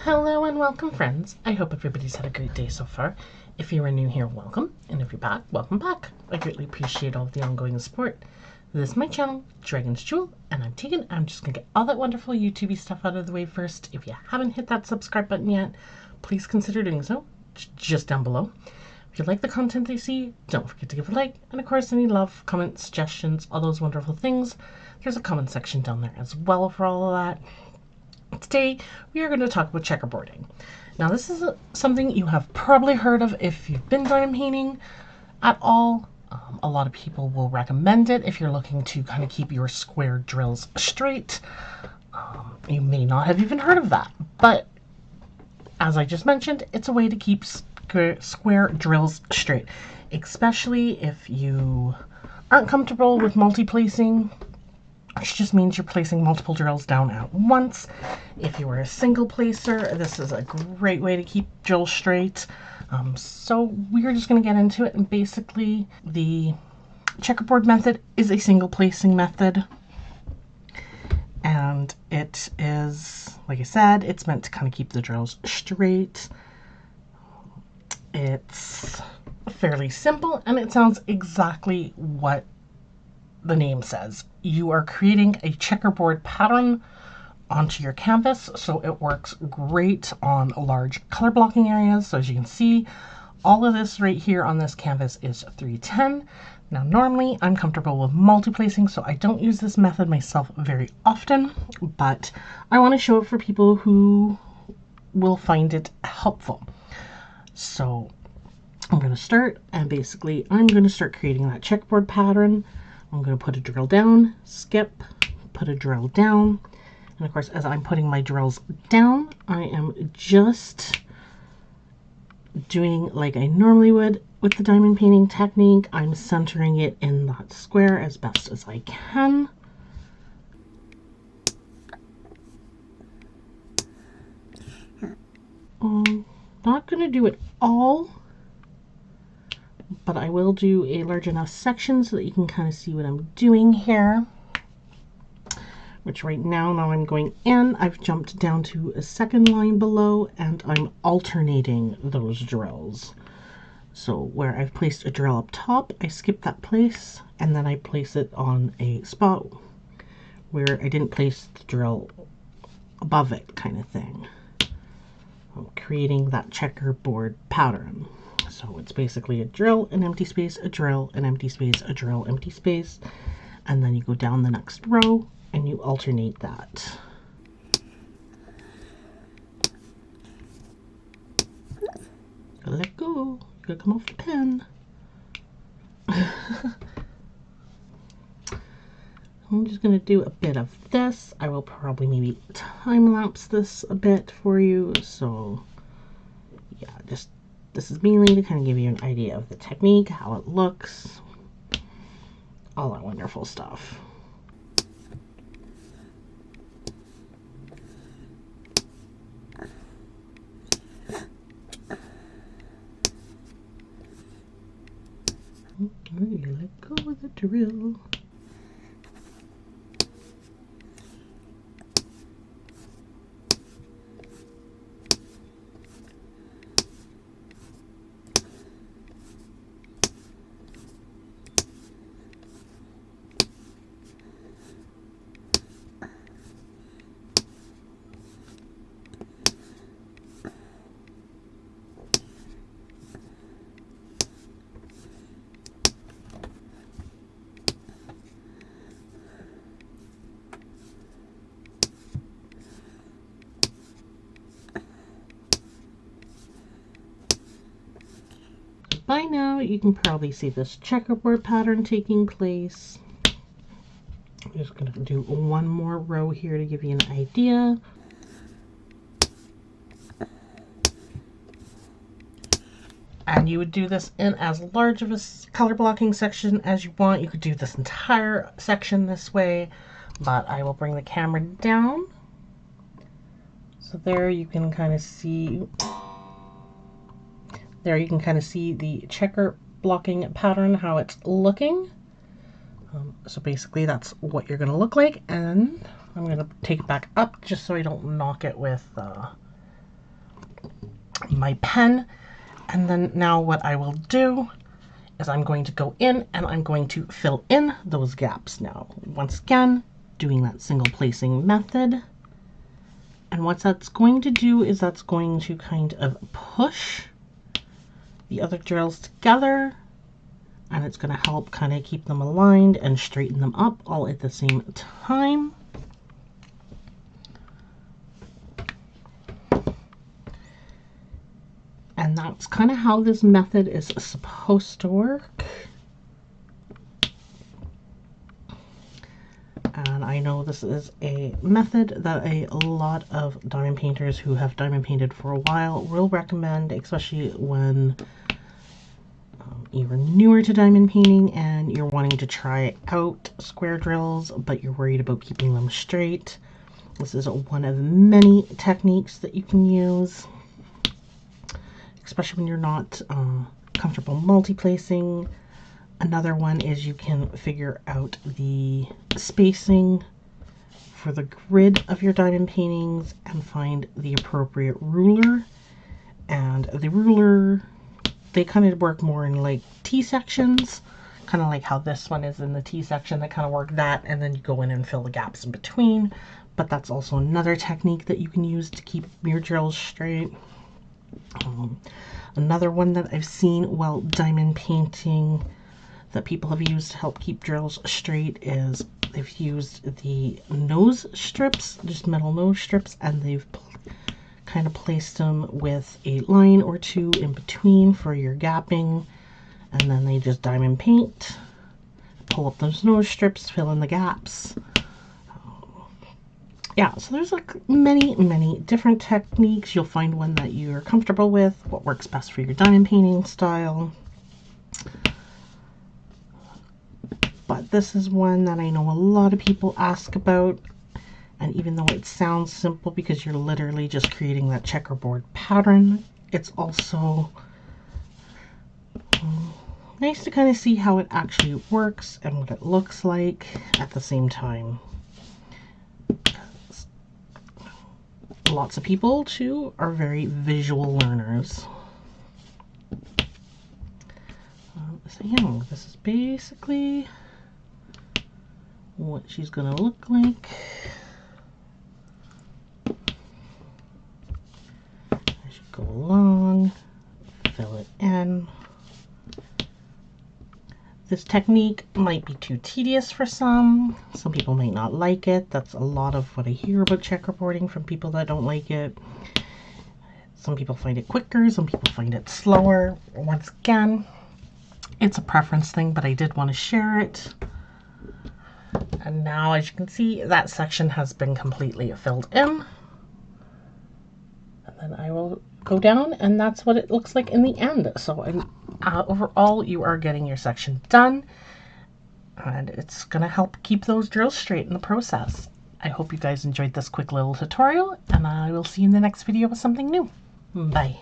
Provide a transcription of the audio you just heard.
Hello and welcome, friends. I hope everybody's had a great day so far. If you are new here, welcome. And if you're back, welcome back. I greatly appreciate all of the ongoing support. This is my channel, Dragonsjewel, and I'm just going to get all that wonderful YouTubey stuff out of the way first. If you haven't hit that subscribe button yet, please consider doing so, just down below. If you like the content you see, don't forget to give a like. And of course, any love, comments, suggestions, all those wonderful things, there's a comment section down there as well for all of that. Today, we are going to talk about checkerboarding. Now, this is something you have probably heard of if you've been diamond painting at all. A lot of people will recommend it if you're looking to kind of keep your square drills straight. You may not have even heard of that, but as I just mentioned, it's a way to keep square drills straight, especially if you aren't comfortable with multi-placing, which just means you're placing multiple drills down at once. If you are a single placer, this is a great way to keep drills straight. So we're just going to get into it, and basically the checkerboard method is a single placing method, and it is, like I said, it's meant to kind of keep the drills straight. It's fairly simple, and it sounds exactly what the name says. You are creating a checkerboard pattern onto your canvas, so it works great on large color blocking areas. So as you can see, all of this right here on this canvas is 310. Now normally I'm comfortable with multi-placing, so I don't use this method myself very often, but I want to show it for people who will find it helpful. So I'm going to start, and basically I'm going to start creating that checkerboard pattern. I'm going to put a drill down, skip, put a drill down, and of course as I'm putting my drills down, I am just doing like I normally would with the diamond painting technique. I'm centering it in that square as best as I can. Not going to do it all, but I will do a large enough section so that you can kind of see what I'm doing here. Which right now I'm going in, I've jumped down to a second line below, and I'm alternating those drills. So where I've placed a drill up top, I skip that place, and then I place it on a spot where I didn't place the drill above it, kind of thing. I'm creating that checkerboard pattern. So it's basically a drill, an empty space, a drill, an empty space, a drill, empty space, and then you go down the next row and you alternate that. Gotta let go. You gotta come off the pen. I'm just gonna do a bit of this. I will probably maybe time lapse this a bit for you. So yeah, just this is mainly to kind of give you an idea of the technique, how it looks, all that wonderful stuff. Okay, let go of the drill. By now, you can probably see this checkerboard pattern taking place. I'm just going to do one more row here to give you an idea. And you would do this in as large of a color blocking section as you want. You could do this entire section this way, but I will bring the camera down. So there you can kind of see. There you can kind of see the checker blocking pattern, how it's looking. So basically that's what you're going to look like, and I'm going to take it back up just so I don't knock it with my pen. And then now what I will do is I'm going to go in and I'm going to fill in those gaps now. Once again, doing that single placing method. And what that's going to do is that's going to kind of push the other drills together, and it's going to help kind of keep them aligned and straighten them up all at the same time. And that's kind of how this method is supposed to work. And I know this is a method that a lot of diamond painters who have diamond painted for a while will recommend, especially when you're newer to diamond painting and you're wanting to try out square drills, but you're worried about keeping them straight. This is one of many techniques that you can use, especially when you're not comfortable multi-placing. Another one is you can figure out the spacing for the grid of your diamond paintings and find the appropriate ruler. And the ruler, they kind of work more in like T-sections, kind of like how this one is in the T-section. They kind of work that, and then you go in and fill the gaps in between. But that's also another technique that you can use to keep your drills straight. Another one that I've seen while diamond painting that people have used to help keep drills straight is they've used the nose strips, just metal nose strips, and they've kind of placed them with a line or two in between for your gapping, and then they just diamond paint, pull up those nose strips, fill in the gaps. Yeah, so there's like many different techniques. You'll find one that you're comfortable with, what works best for your diamond painting style. But this is one that I know a lot of people ask about, and even though it sounds simple because you're literally just creating that checkerboard pattern, it's also nice to kind of see how it actually works and what it looks like at the same time. Lots of people too are very visual learners. So yeah, this is basically what she's gonna look like as you go along. Fill it in. This technique might be too tedious for some. Some people might not like it. That's a lot of what I hear about checkerboarding from people that don't like it. Some people find it quicker, some people find it slower. Once again, it's a preference thing, but I did want to share it. And now, as you can see, that section has been completely filled in. And then I will go down, and that's what it looks like in the end. So overall, you are getting your section done, and it's going to help keep those drills straight in the process. I hope you guys enjoyed this quick little tutorial, and I will see you in the next video with something new. Bye.